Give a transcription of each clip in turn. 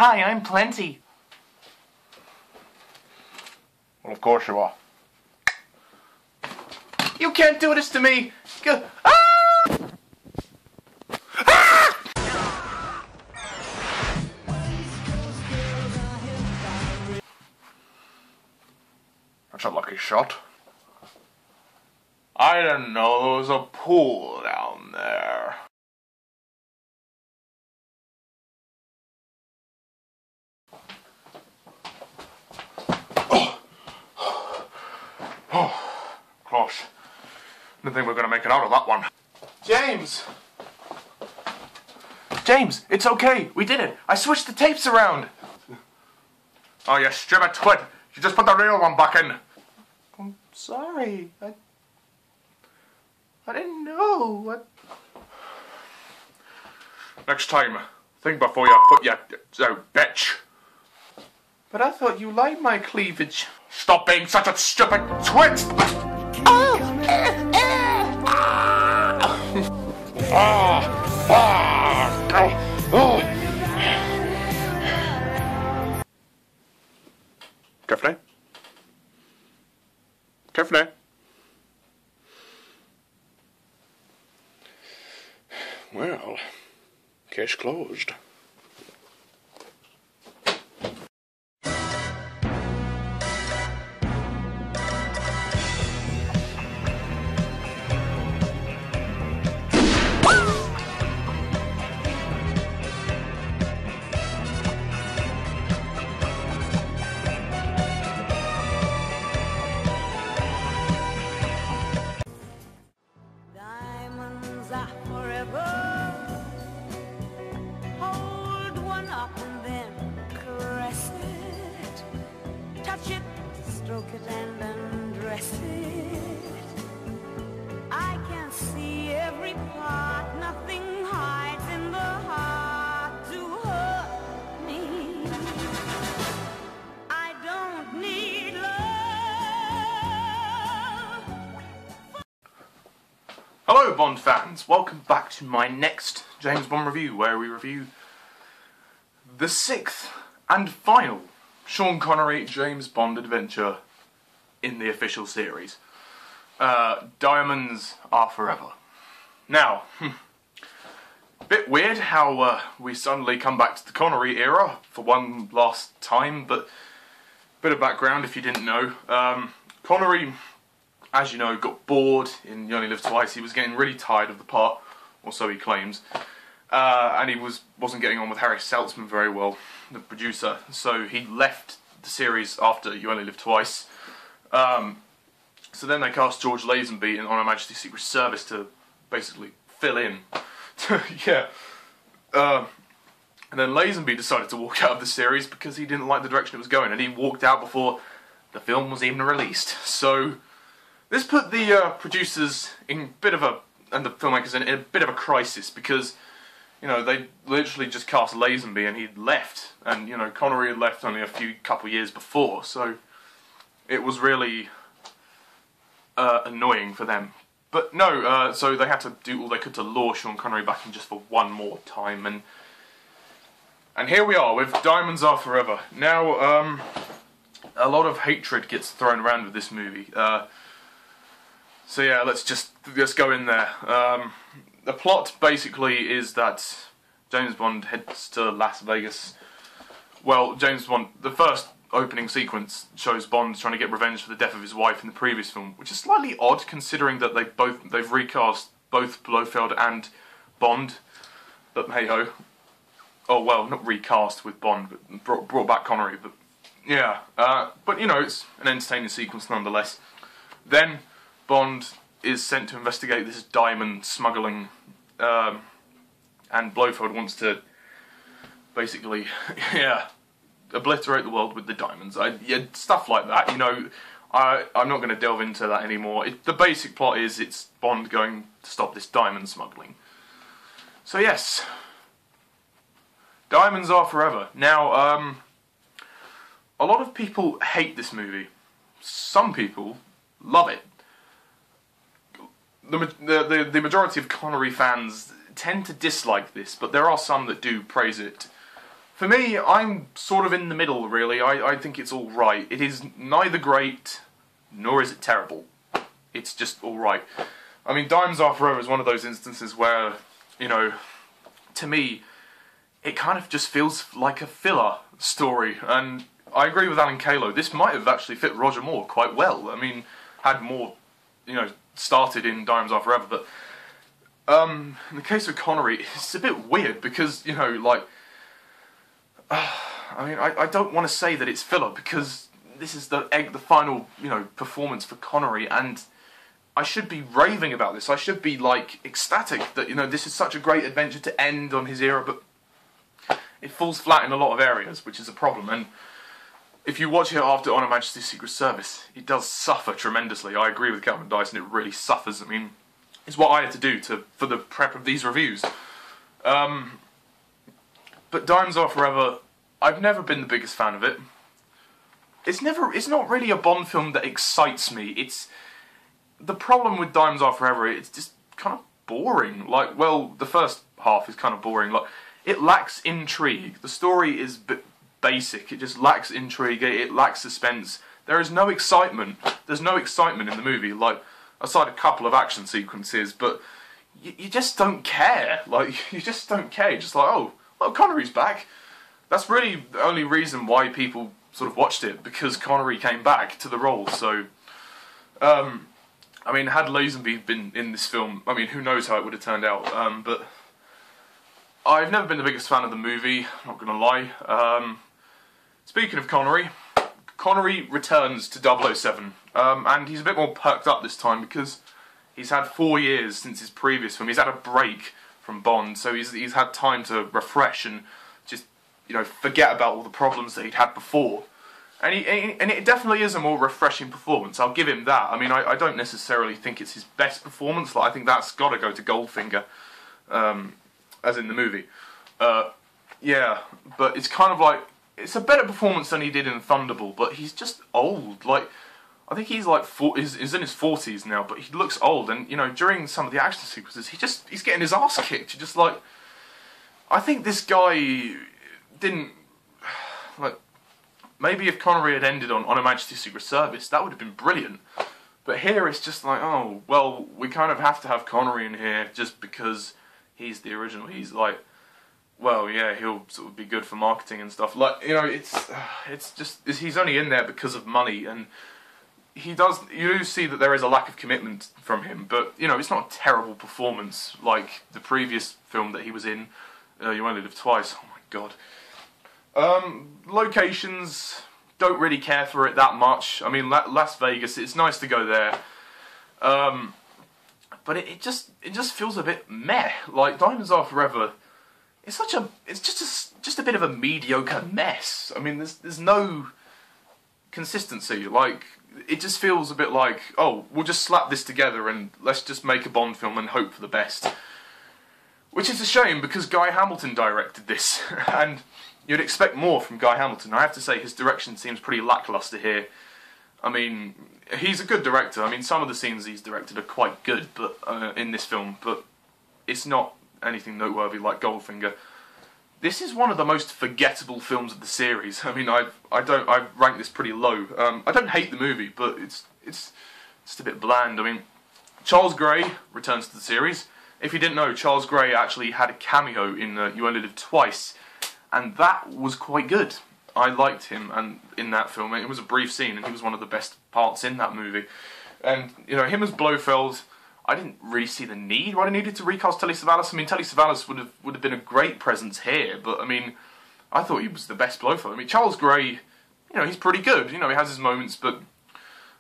Hi, I'm Plenty. Well, of course you are. You can't do this to me! Go. Ah! Ah! That's a lucky shot. I didn't know there was a pool down there. Oh, close. Didn't think we were going to make it out of that one. James! James, it's okay. We did it. I switched the tapes around. Oh, you stupid twit. You just put the real one back in. I'm sorry. I didn't know. What? Next time, think before you put your out, bitch. But I thought you liked my cleavage. Stop being such a stupid twit! Carefully. Carefully. Well, case closed. It and undress it. I can see every part, nothing hides in the heart to hurt me. I don't need love. Hello Bond fans, welcome back to my next James Bond review, where we review the 6th and final Sean Connery James Bond adventure in the official series. Diamonds Are Forever. Now, bit weird how we suddenly come back to the Connery era for one last time, but bit of background if you didn't know. Connery, as you know, got bored in You Only Live Twice. He was getting really tired of the part, or so he claims, and he wasn't getting on with Harry Saltzman very well, the producer, so he left the series after You Only Live Twice. So then they cast George Lazenby on Her Majesty's Secret Service to basically fill in. Yeah. And then Lazenby decided to walk out of the series because he didn't like the direction it was going, and he walked out before the film was even released. So this put the producers in a bit of and the filmmakers in a bit of a crisis, because, you know, they literally just cast Lazenby and he'd left, and, you know, Connery had left only a couple years before, so it was really annoying for them. But no, so they had to do all they could to lure Sean Connery back in just for one more time, and here we are with Diamonds Are Forever. Now, a lot of hatred gets thrown around with this movie. So yeah, let's go in there. The plot basically is that James Bond heads to Las Vegas. Well, James Bond, the first opening sequence shows Bond trying to get revenge for the death of his wife in the previous film, which is slightly odd considering that they've recast both Blofeld and Bond. But hey ho. Oh well, not recast with Bond, but brought back Connery. But yeah, but you know, it's an entertaining sequence nonetheless. Then Bond is sent to investigate this diamond smuggling, and Blofeld wants to basically, yeah, obliterate the world with the diamonds. Yeah, stuff like that, you know. I'm not going to delve into that anymore. The basic plot is it's Bond going to stop this diamond smuggling. So yes, Diamonds Are Forever. Now, a lot of people hate this movie. Some people love it. The majority of Connery fans tend to dislike this, but there are some that do praise it For me, I'm sort of in the middle, really. I think it's alright. It is neither great, nor is it terrible. It's just alright. I mean, Diamonds Are Forever is one of those instances where, you know, to me, it kind of just feels like a filler story. And I agree with Alan Kalo. This might have actually fit Roger Moore quite well. I mean, had Moore, you know, started in Diamonds Are Forever. But in the case of Connery, it's a bit weird because, you know, like... I mean, I don't want to say that it's filler because this is the final, you know, performance for Connery, and I should be raving about this. I should be, like, ecstatic that, you know, this is such a great adventure to end on his era, but it falls flat in a lot of areas, which is a problem. And if you watch it after On Her Majesty's Secret Service, it does suffer tremendously. I agree with Calvin Dyson, it really suffers. I mean, it's what I had to do for the prep of these reviews. But Diamonds Are Forever, I've never been the biggest fan of it. It's not really a Bond film that excites me. The problem with Diamonds Are Forever, it's just kind of boring. Like, well, the first half is kind of boring. Like, it lacks intrigue. The story is basic. It just lacks intrigue. It lacks suspense. There is no excitement. There's no excitement in the movie. Like, aside a couple of action sequences, but you just don't care. Like, you just don't care. You're just like, oh, well, Connery's back. That's really the only reason why people sort of watched it, because Connery came back to the role. So, I mean, had Lazenby been in this film, I mean, who knows how it would have turned out. But I've never been the biggest fan of the movie, not gonna lie. Speaking of Connery, Connery returns to 007, and he's a bit more perked up this time because he's had 4 years since his previous film. He's had a break from Bond, so he's had time to refresh and just, you know, forget about all the problems that he'd had before. And it definitely is a more refreshing performance. I'll give him that. I mean, I don't necessarily think it's his best performance. Like, I think that's got to go to Goldfinger, as in the movie. Yeah, but it's kind of like, it's a better performance than he did in Thunderball, but he's just old. Like, I think he's like he's in his 40s now, but he looks old. And, you know, during some of the action sequences, he's getting his ass kicked. You're just like, I think this guy didn't, like, maybe if Connery had ended on Her Majesty's Secret Service, that would have been brilliant. But here it's just like, oh, well, we kind of have to have Connery in here just because he's the original. He's like, well, yeah, he'll sort of be good for marketing and stuff. Like, you know, it's just, he's only in there because of money, and you do see that there is a lack of commitment from him, but, you know, it's not a terrible performance like the previous film that he was in, You Only Live Twice. Oh my god. Locations, don't really care for it that much. I mean, Las Vegas, it's nice to go there, but it just feels a bit meh. Like, Diamonds Are Forever, it's just a bit of a mediocre mess. I mean, there's no consistency. Like, it just feels a bit like, oh, we'll just slap this together and let's just make a Bond film and hope for the best. Which is a shame, because Guy Hamilton directed this, and you'd expect more from Guy Hamilton. I have to say, his direction seems pretty lackluster here. I mean, he's a good director. I mean, some of the scenes he's directed are quite good, but in this film, but it's not anything noteworthy like Goldfinger. This is one of the most forgettable films of the series. I mean, I rank this pretty low. I don't hate the movie, but it's just a bit bland. I mean, Charles Gray returns to the series. If you didn't know, Charles Gray actually had a cameo in You Only Live Twice, and that was quite good. I liked him and in that film. It was a brief scene, and he was one of the best parts in that movie. And, you know, him as Blofeld, I didn't really see the need why I needed to recast Telly Savalas. I mean, Telly Savalas would have been a great presence here, but I mean, I thought he was the best Blofeld. I mean, Charles Gray, you know, he's pretty good. You know, he has his moments, but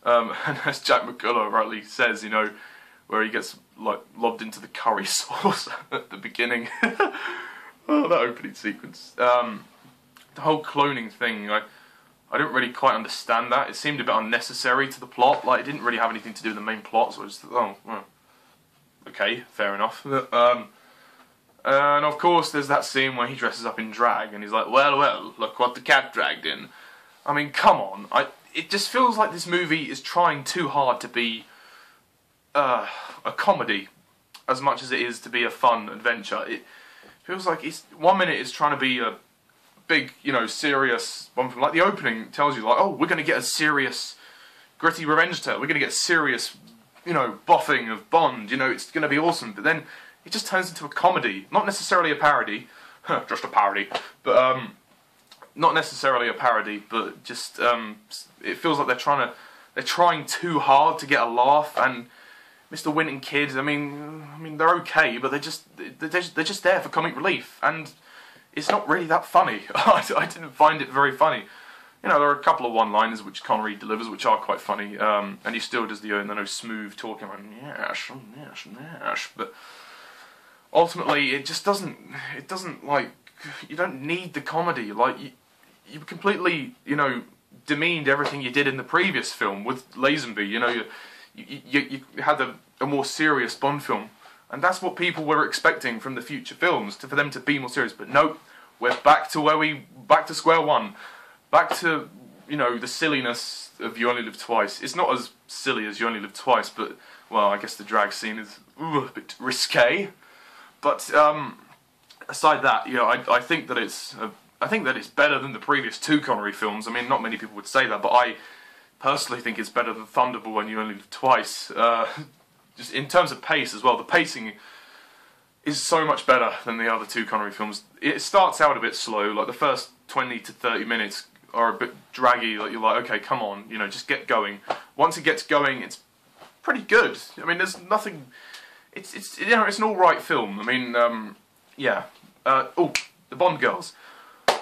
and as Jack McCullough rightly says, you know, where he gets like lobbed into the curry sauce at the beginning. Oh, that opening sequence. The whole cloning thing, I don't really quite understand that. It seemed a bit unnecessary to the plot. Like, it didn't really have anything to do with the main plot, so I just thought, oh, well, okay, fair enough. And of course, there's that scene where he dresses up in drag, and he's like, well, look what the cat dragged in. I mean, come on. It just feels like this movie is trying too hard to be a comedy, as much as it is to be a fun adventure. It feels like 1 minute it's trying to be a big, you know, serious Bond film. Like the opening tells you, like, oh, we're going to get a serious, gritty revenge tale. We're going to get a serious, you know, boffing of Bond. You know, it's going to be awesome. But then it just turns into a comedy, not necessarily a parody, just a parody, but not necessarily a parody, but just it feels like they're trying too hard to get a laugh. And Mr. Wint and Kid, I mean, they're okay, but they're just there for comic relief, and it's not really that funny. I didn't find it very funny. You know, there are a couple of one-liners which Connery delivers, which are quite funny, and he still does the smooth talking, like yes, yes, but ultimately it just doesn't. It doesn't, like, you don't need the comedy. Like you completely, you know, demeaned everything you did in the previous film with Lazenby. You know, you had a more serious Bond film, and that's what people were expecting from the future films, for them to be more serious. But nope, we're back to square one, back to, you know, the silliness of You Only Live Twice. It's not as silly as You Only Live Twice, but well, I guess the drag scene is a bit risque. But aside that, you know, I think that it's better than the previous two Connery films. I mean, not many people would say that, but I personally think it's better than Thunderball and You Only Live Twice. Just in terms of pace as well, the pacing is so much better than the other two Connery films. It starts out a bit slow, like the first 20 to 30 minutes are a bit draggy, like you're like, okay, come on, you know, just get going. Once it gets going, it's pretty good. I mean, there's nothing, it's you know, it's an alright film. I mean, yeah. Oh, the Bond girls.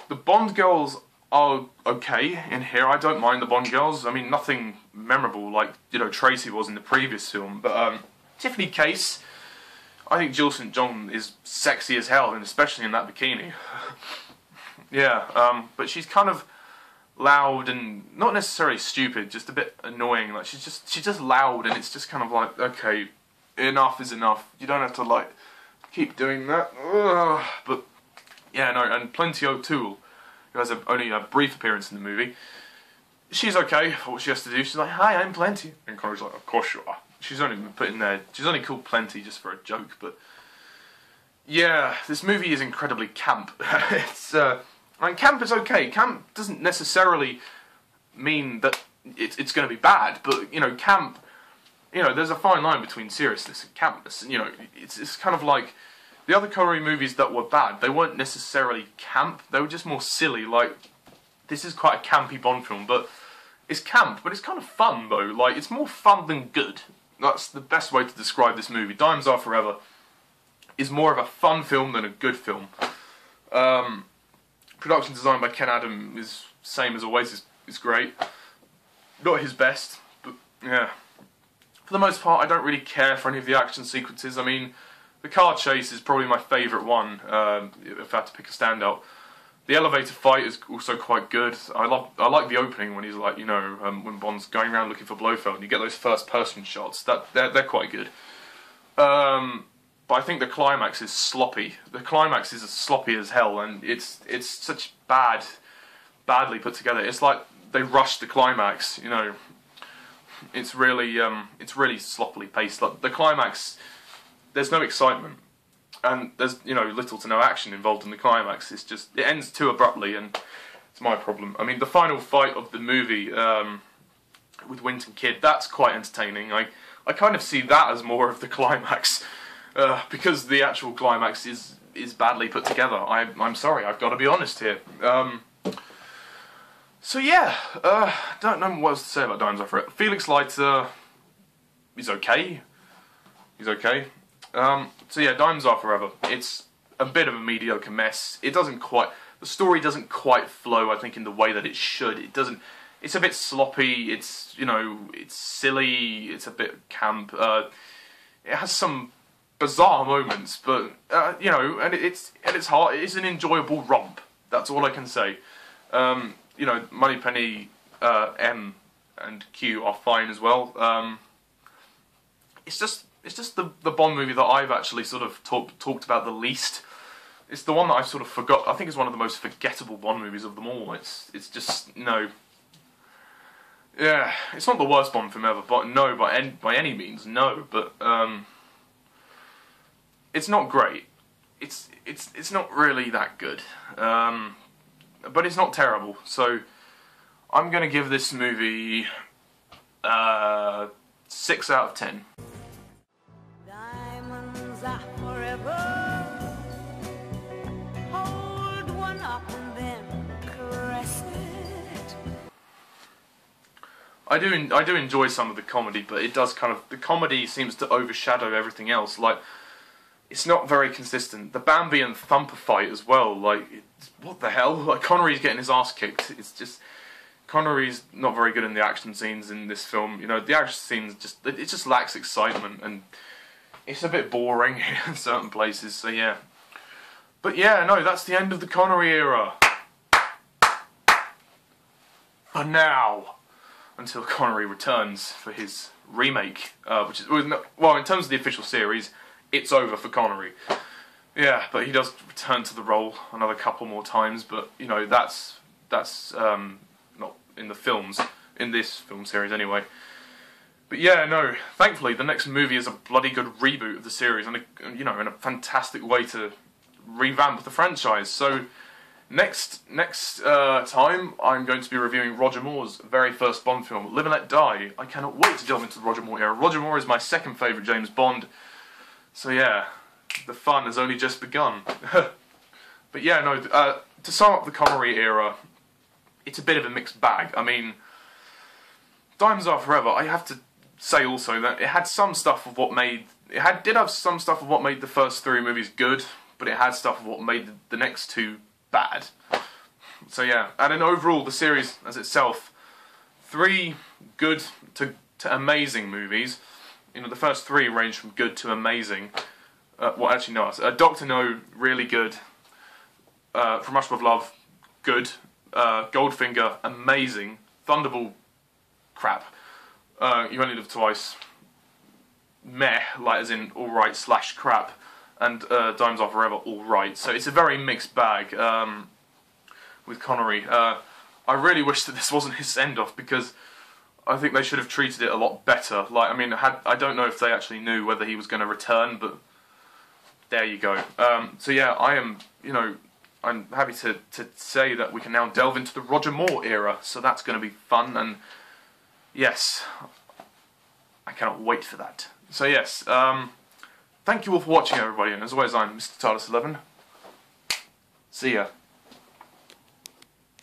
The Bond girls are okay in here. I don't mind the Bond girls. I mean, nothing memorable like, you know, Tracy was in the previous film. But Tiffany Case, I think Jill St. John is sexy as hell, and especially in that bikini. Yeah, but she's kind of loud and not necessarily stupid, just a bit annoying. Like she's just loud, and it's just kind of like, okay, enough is enough. You don't have to like keep doing that. Ugh. But yeah, no, and Plenty O'Toole, who has only a brief appearance in the movie, she's okay for what she has to do. She's like, hi, I'm Plenty. And Connery's like, of course you are. She's only been put in there, she's only called Plenty just for a joke, but yeah, this movie is incredibly camp. It's, I mean, camp is okay. Camp doesn't necessarily mean that it's going to be bad, but, you know, camp, you know, there's a fine line between seriousness and campness, and, you know, it's kind of like the other Connery movies that were bad. They weren't necessarily camp, they were just more silly. Like, this is quite a campy Bond film, but it's camp, but it's kind of fun, though. Like, it's more fun than good. That's the best way to describe this movie. Diamonds Are Forever is more of a fun film than a good film. Production design by Ken Adam is, same as always, is great. Not his best, but yeah. For the most part, I don't really care for any of the action sequences. I mean, the car chase is probably my favourite one, if I had to pick a standout. The elevator fight is also quite good. I like the opening when he's like, you know, when Bond's going around looking for Blofeld, and you get those first-person shots. They're quite good. But I think the climax is sloppy. The climax is as sloppy as hell, and it's such badly put together. It's like they rushed the climax. You know, it's really sloppily paced. Like the climax, there's no excitement. And there's, you know, little to no action involved in the climax. It's just, it ends too abruptly, and it's my problem. I mean, the final fight of the movie with Wint and Kid, that's quite entertaining. I kind of see that as more of the climax, because the actual climax is badly put together. I'm sorry, I've got to be honest here. So yeah, don't know what else to say about Diamonds Are Forever. Felix Leiter is okay. He's okay. So yeah, Diamonds Are Forever. It's a bit of a mediocre mess. It doesn't quite, the story doesn't quite flow, I think, in the way that it should. It doesn't, it's a bit sloppy, it's, you know, it's silly, it's a bit camp. It has some bizarre moments, but, you know, and it's hard, it's an enjoyable romp. That's all I can say. You know, Moneypenny, M and Q are fine as well. It's just the Bond movie that I've actually sort of talked about the least. It's the one that I've sort of forgot. I think it's one of the most forgettable Bond movies of them all. It's just, you know, yeah, it's not the worst Bond film ever, but no, by any means, no. But it's not great. It's not really that good. but it's not terrible. So I'm going to give this movie 6 out of 10. Diamonds are forever. Hold one up and then caress it. I do enjoy some of the comedy, but it does kind of, the comedy seems to overshadow everything else. Like, it's not very consistent. The Bambi and Thumper fight as well, like, what the hell? Like, Connery's getting his ass kicked. It's just, Connery's not very good in the action scenes in this film. You know, the action scenes just, it just lacks excitement, and it's a bit boring in certain places, so yeah. But yeah, no, that's the end of the Connery era. For now. Until Connery returns for his remake, which is, well, in terms of the official series, it's over for Connery. Yeah, but he does return to the role another couple more times, but, you know, that's not in the films, in this film series anyway. But yeah, no, thankfully the next movie is a bloody good reboot of the series, and, you know, in a fantastic way to revamp the franchise. So, next time, I'm going to be reviewing Roger Moore's very first Bond film, Live and Let Die. I cannot wait to delve into the Roger Moore era. Roger Moore is my second favourite James Bond. So yeah, the fun has only just begun. But yeah, no, to sum up the Connery era, it's a bit of a mixed bag. I mean, Diamonds Are Forever, I have to say also that it had some stuff of what made... did have some stuff of what made the first 3 movies good, but it had stuff of what made the next 2 bad. So yeah, and then overall, the series as itself, 3 good to amazing movies. You know, the first 3 range from good to amazing. Well, actually, no. Dr. No, really good. From Russia with Love, good. Goldfinger, amazing. Thunderball, crap. You Only Live Twice, meh, like as in alright / crap. And Diamonds Are Forever, alright. So it's a very mixed bag with Connery. I really wish that this wasn't his send-off, because I think they should have treated it a lot better. Like, I mean, I don't know if they actually knew whether he was going to return, but there you go. So yeah, I'm happy to say that we can now delve into the Roger Moore era, so that's going to be fun, and yes, I cannot wait for that. So yes, thank you all for watching, everybody, and as always, I'm Mr. TARDIS11. See ya.